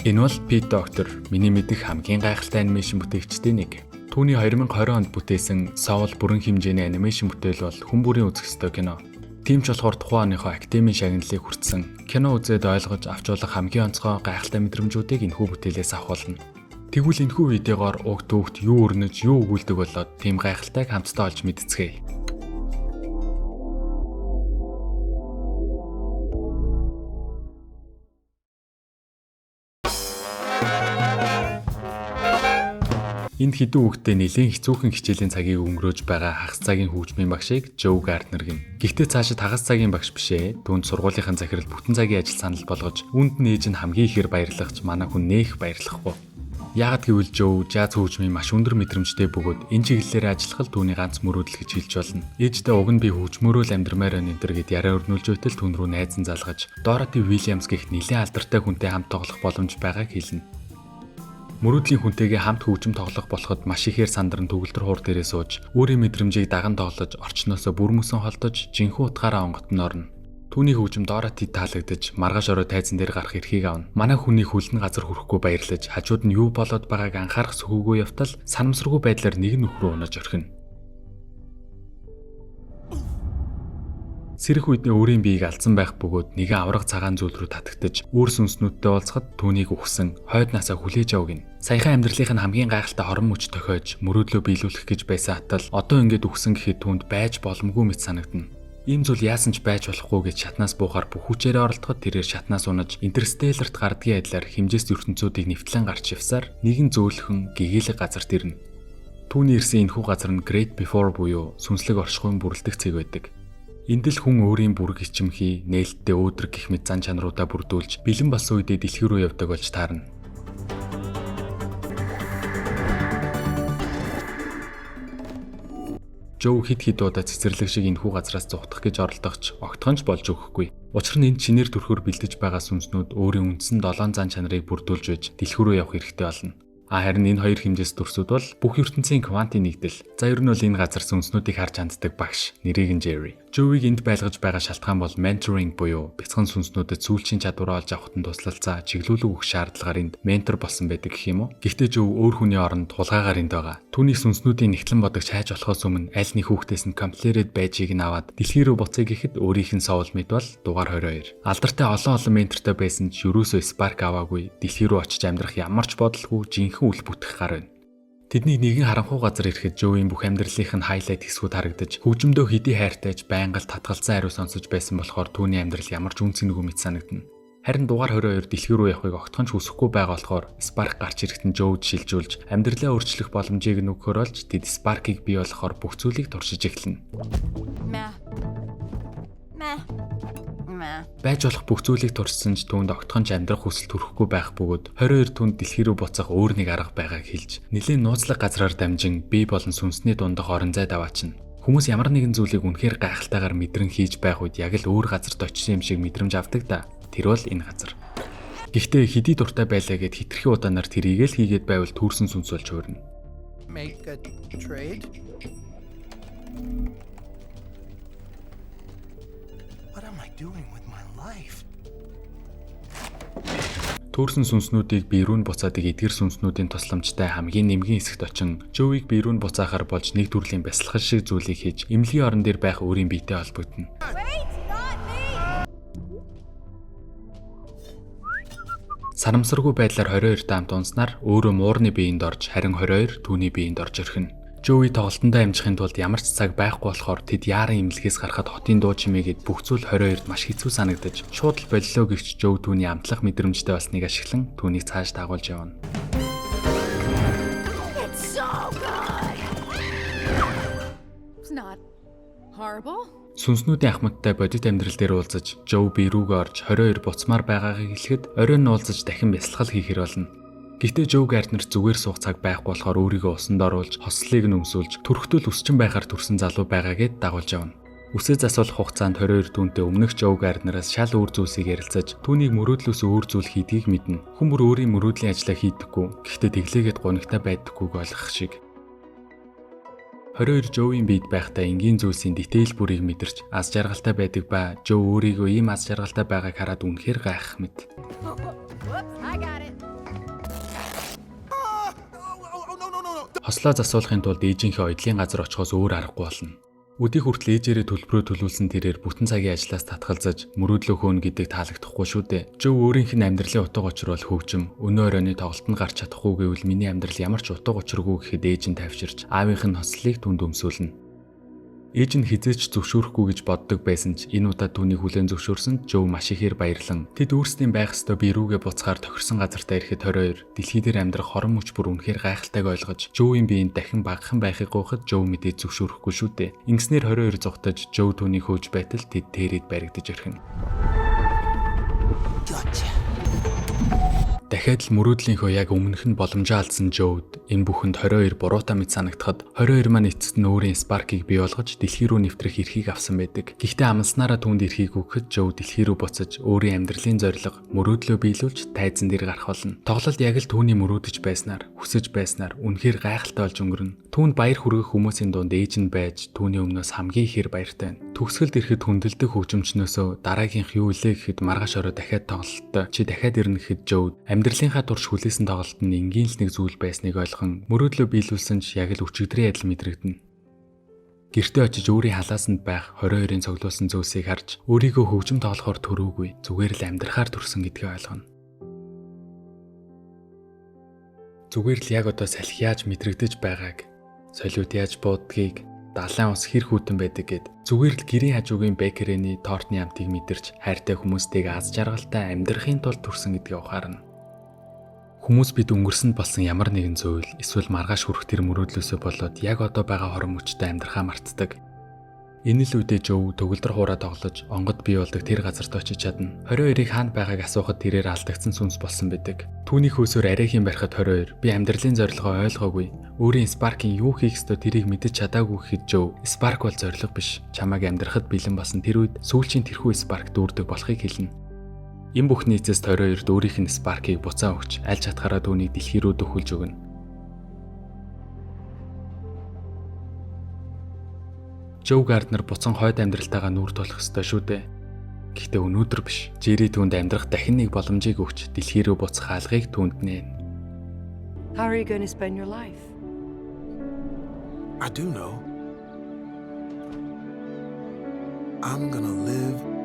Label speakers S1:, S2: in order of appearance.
S1: Энэ бол Pete Doctor, миний мэдих хамгийн гайхалтай анимашн бүтээгчдийн нэг. Түүний 2020 онд бүтээсэн Soul бүрэн хэмжээний анимашн бүтээл бол хүн бүрийн үзэх ёстой кино. Тийм ч болохоор тухайн оныхоо академийн шагналыг хүртсэн кино үзээд ойлгож авч болох хамгийн онцгой гайхалтай мэдрэмжүүдийг энэхүү бүтээлээс авах болно. Тэгвэл энэхүү видеогоор уг түүхт юу өрнөж, юу өгүүлдэг болоод тийм гайхалтайг хамтдаа олж мэдцгээе. Энд хэдэн хүүхдээ нэлээд хэцүүхэн хичээлийн цагийг өнгөрөөж байгаа хагас цагийн хөгжмийн багшийг Joe Gardner гин. Гэхдээ цаашид хагас цагийн багш бишээ. Түүнд сургуулийнхын захирал бүтэн цагийн ажил санал болгож үүнд нь ээж нь хамгийн ихээр баярлагч манай хүн нээх баярлахгүй. Яагад гэвэл Joe жаз хөгжмийн маш өндөр мэдрэмжтэй бөгөөд энэ чиглэлээр ажиллах түүний ганц мөрөөдөл гэж хэлж болно. Ээжтэй уг нь би хөгжмөөрөө л амьдрмаар байна энэ төр гэд яриа өрнүүлж байтал түүн рүү найзан залгаж Dorothy Williams гэх нэлээд алдартай хүнтэй хамт тоглох боломж байгааг хэлнэ. Мөрөөдлийн хүнтэйгээ хамт хөгжим тоглох болоход маш ихээр сандран төгөлдөр хуур дээрээ сууж, өөрийн мэдрэмжийг даган тоглож, орчноосоо бүрмөсөн холдож, жинхэнэ утгаараа онготон орно. Түүний хөгжим Dorothy таалагдаж, маргааш орой тайзан дээр гарах эрхийг авна. Манай хүний хүлэн газар хүрэхгүй баярлаж, хажууд нь юу болоод байгааг анхаарах сөхөөгүй явтал санамсаргүй байдлаар нэг нөхрөө унаж орхино. Сэрэх үедээ өөрийн биеийг алдсан байх бөгөөд нэгэн авраг цагаан зүйл рүү татагдаж, өөр сүнснүүдтэй уулзахад түүнийг үхсэн, хойд насаа хүлээж авгин. Саяхан амьдралынх нь хамгийн гайхалтай хорон мөч тохиож, мөрөөдлөө биелүүлэх гэж байсан атал одоо ингээд үхсэн гэхэд түүнд байж боломгүй мэт санагдана. Ийм зүйл яасан ч байж болохгүй гэж шатнаас буухаар бүх хүчээрээ оролдоход тэрээр шатнаас унаж, интерстелларт гардгийн адилаар хэмжээст ертөнцүүдийг нэвтлэн гарч явсаар нэгэн зөөлхөн гэгээлэг газарт ирнэ. Түүний ирсэн энэхүү газар нь Great Before буюу сүнслэг оршихуйн бүрэлдэх цэг байдаг. Энд л хүн өөрийн бүрэг ичимхий, нээлттэй өөдрөг гэх мэт зан чанаруудаа бүрдүүлж, бэлэн болсон үедээ дэлхий рүү явдаг болж таарна. Joe хэд удаа цэцэрлэг шиг энэхүү газраас зугтах гэж оролдогч огтхонч болж өгөхгүй. Учир нь энд чинээр төрхөөр бэлдэж байгаа сүнснүүд өөрийн үндсэн 7 зан чанарыг бүрдүүлж байж дэлхий рүү явах хэрэгтэй болно. Харин энэ хоёр хэмжээс төрсөд бол бүх ертөнцийн квантын нэгдэл. За ер нь бол энэ газар сүнснүүдийг харж ханддаг багш, нэрийг нь Jerry. Joe-ийг энд байлгаж байгаа шалтгаан бол mentoring буюу бяцхан сүнснүүдэд сүүлчийн чадвараа олж авахтан туслалцаа чиглүүлэг өгөх шаардлагаар энд ментор болсон байдаг гэх юм уу? Гэхдээ Joe өөр хүний оронд тулгаагаар энд байгаа. Түүний сүнснүүдийн нэгтлэн бодогч хайж болохоос өмнө аль нэг хүүхдээс нь комплеред байжийг нь аваад дэлхий рүү буцъя гэхэд өөрийнх нь soulmate бол дугаар 22. Алдартай олон ментортой байсан ч юусоо spark аваагүй, дэлхий рүү очиж амьдрах ямар ч бодолгүй жинхэнэ үл бүтэх гар байна. Тэдний нэгэн харанхуй газар ирэхэд Joe-ийн бүх амьдралынх нь хайлайт хэсгүүд харагдаж, хөгжмөдөө хэдий хайртайж байнга л татгалзсан хариу сонсож байсан болохоор түүний амьдрал ямар ч үнцэнгүй мэт санагдана. Харин дугаар 22 дэлхий рүү явахыг огтхонч хүсэхгүй байгаа болохоор Spark гарч ирэхэд Joe-д шилжүүлж, амьдралаа өөрчлөх боломжийг нь өгөхөөр олж, тэд Spark-ыг бий болгохоор бүх зүйлийг туршиж эхэлнэ. Байж болох бүх зүйлийг туршсан ч түүнд огтхонч амьдрах хүсэл төрөхгүй байх бөгөөд 22 түнд дэлхий рүү буцах өөр нэг арга байгааг хэлж, нэлээд нууцлаг газраар дамжин бие болон сүнсний дундах орон зай даваачна. Хүмүүс ямар нэгэн зүйлийг үнэхээр гайхалтайгаар мэдрэн хийж байх үед яг л өөр газарт очсон юм шиг мэдрэмж авдаг да. Тэр бол энэ газар. Гэхдээ хэдий дуртай байлаа гэд хитрхи удаанаар тэрийг л хийгээд байвал төрсэн сүнс болж хуурна.
S2: Make a trade? What am I doing with my life?
S1: Төрсэн сүнснүүдийг бие рүү буцаадаг эдгэр сүнснүүдийн тусламжтай хамгийн нэмгийн хэсэгт очин Joe-ийг бие рүү буцаахаар болж нэг төрлийн бясалгал шиг зүйлийг хийж эмнэлгийн орон дээр байх өөрийн биетэй холбогдно. Санамсаргүй байдлаар 22 таамт унснаар өөрөө муурны биеинд орж харин 22 түүний биеинд орж орхино. Joe тоглолтондоо амжихын тулд ямар ч цаг байхгүй болохоор тэд яаран имлэгээс гарахад хотын дуу чимээгээд бүх зүйл 22-д маш хэцүү санагдаж шууд л боллоо гэвч Joe түүний амтлах мэдрэмжтэй болсныг ашиглан түүнийг цааш дагуулж явна. Сүнснүүдийн ахмадтай бодит амьдрал дээр уулзаж Joe бие рүүгээ орж 22 буцмаар байгаагийг хэлэхэд оройн нь уулзаж дахин бясалгал хийхэр болно. Гэхдээ Joe Gardner зүгээр суух цаг байхгүй болохоор өөрийгөө усанд оруулж, хослыг нь өмсүүлж, төрхтөл өсчин байхаар төрсэн залуу байгаагээд дагуулж явна. Үсээ засуулах хугацаанд 22 түүнтэй өмнөх Joe Gardner-аас шал өөр зүйлсийг ярилцаж, түүнийг мөрөөдлөөс өөр зүйл хийдгийг мэднэ. Хүн бүр өөрийн мөрөөдлийн ажлаа хийдэггүй, гэхдээ тэглээгээд гонигтай байдаггүйг ойлгох шиг. 22 Joe-ийн биед байхдаа энгийн зүйлсийн дитэйл бүрийг мэдэрч, аз жаргалтай байдаг ба Joe өөрийгөө ийм аз жаргалтай байгааг хараад үнэхээр гайхах мэт. Хослоо засуулахын тулд ээжийнхээ оёдлын газар очихоос өөр аргагүй болно. Өдийг хүртэл ээжээрээ төлбөрөө төлүүлсэн тэрээр бүтэн цагийн ажлаас татгалзаж мөрөөдлөө хөөнө гэдэг таалагдахгүй шүү дээ. Жов өөрийнх нь амьдралын утга учир бол хөгжим. Өнөө оройны тоглолтод гарч чадахгүй гэвэл миний амьдрал ямар ч утга учиргүй гэхэд ээж нь тавьширч аавынх нь хослолыг түнд өмсүүлнэ. Ээж нь хизээч зөвшөөрөхгүй гэж боддог байсан ч энэ удаад түүнийг хүлээн зөвшөөрсөнд Жов маш ихээр баярлан тэд өөрсдийн байх ёстой бие рүүгээ буцахаар тохирсон газартаа ирэхэд 22 дэлхий дээр амьдрах хорон мөч бүр үнэхээр гайхалтайг ойлгож Жовийн биеинд дахин багахан байхыг гооход Жов мэдээд зөвшөөрөхгүй шүү дээ. Ингэснээр 22 зугтаж Жов түүнийг хөөж байтал тэд тэрэд баригдаж орхино. Дахиад л мөрөөдлийнхөө яг өмнөх нь боломжоо алдсан Жовд энэ бүхэнд 22 буруутай мэт санагдахад 22 маань эцэст нь өөрийн Спаркийг бий болгож дэлхий рүү нэвтрэх эрхийг авсан байдаг. Гэхдээ амласнараа түүнд эрхийг өгөхөд Жов дэлхий рүү буцаж өөрийн амьдралын зорилго, мөрөөдлөө биелүүлж тайзан дээр гарах болно. Тоглолт яг л түүний мөрөөдөж байснаар, хүсэж байснаар үнэхээр гайхалтай болж өнгөрнө. Түүнд баяр хүргэх хүмүүсийн дунд ээж нь байж түүний өмнөөс хамгийн ихээр баяртай байна. Төгсгөлд ирэхэд хүндэлдэг хөгжимчнөөсөө дараагийнх юу илээ гэхэд маргааш орой дахиад тоглолттой чи дахиад ирнэ гэхэд Жов амьдралынхаа турш хүлээсэн тоглолт нь энгийн л нэг зүйл байсныг ойлгон мөрөөдлөө биелүүлсэн ч яг л өчигдрийн адил мэдрэгдэнэ. Гэртээ очиж өөрийн халаасанд байх 22-ын цоглуулсан зүйлсийг харж өөрийгөө хөгжим тоглохоор төрөөгүй зүгээр л амьдрахаар төрсөн гэдгийг ойлгоно. Зүгээр л яг одоо салхи яаж мэдрэгдэж байгааг, солиуд яаж буудгийг, далайн ус хэр хүйтэн байдаг гэд зүгээр л гэрийн хажуугийн бэкерэний тортны амтыг мэдэрч хайртай хүмүүстэйг аз жаргалтай амьдрахын тулд төрсөн гэдгийг ухаарна. Хүмүүс бид өнгөрсөнд болсон ямар нэгэн зүйл эсвэл маргааш хүрэх тэр мөрөөдлөөсөө болоод яг одоо байгаа хорон мөчтэй амьдрахаа мартдаг. Энэ л үедээ Жов төгөлдөр хуураа тоглож онгод бий болдог тэр газарт очиж чадна. 22-ыг хаана байгааг асуухад тэрээр алдагдсан сүнс болсон байдаг. Түүний хөөсөөр арайхийн барихад 22 би амьдралын зорилгоо ойлгоогүй. Өөрийн Спаркийн юу хийх ёстой тэрийг мэдэж чадаагүй гэхэд Жов Спарк бол зорилго биш. Чамайг амьдрахад бэлэн болсон тэр үед сүүлчийн тэрхүү Спарк дүүрдэг болохыг хэлнэ. Энэ бүхний эцэст 22-д өөрийнх нь Спаркийг буцаа өгч аль чадхаараа түүнийг дэлхий рүү дөхүүлж өгнө. Жов Гарднер буцан хойд амьдралтайгаа нүүр тулах ёстой шүү дээ. Гэхдээ өнөөдөр биш. Жэри түүнд амьдрах дахин нэг боломжийг өгч дэлхий рүү буцах хаалгыг түүнд нээнэ.
S3: How are you going to spend your life?
S2: I do know. I'm gonna live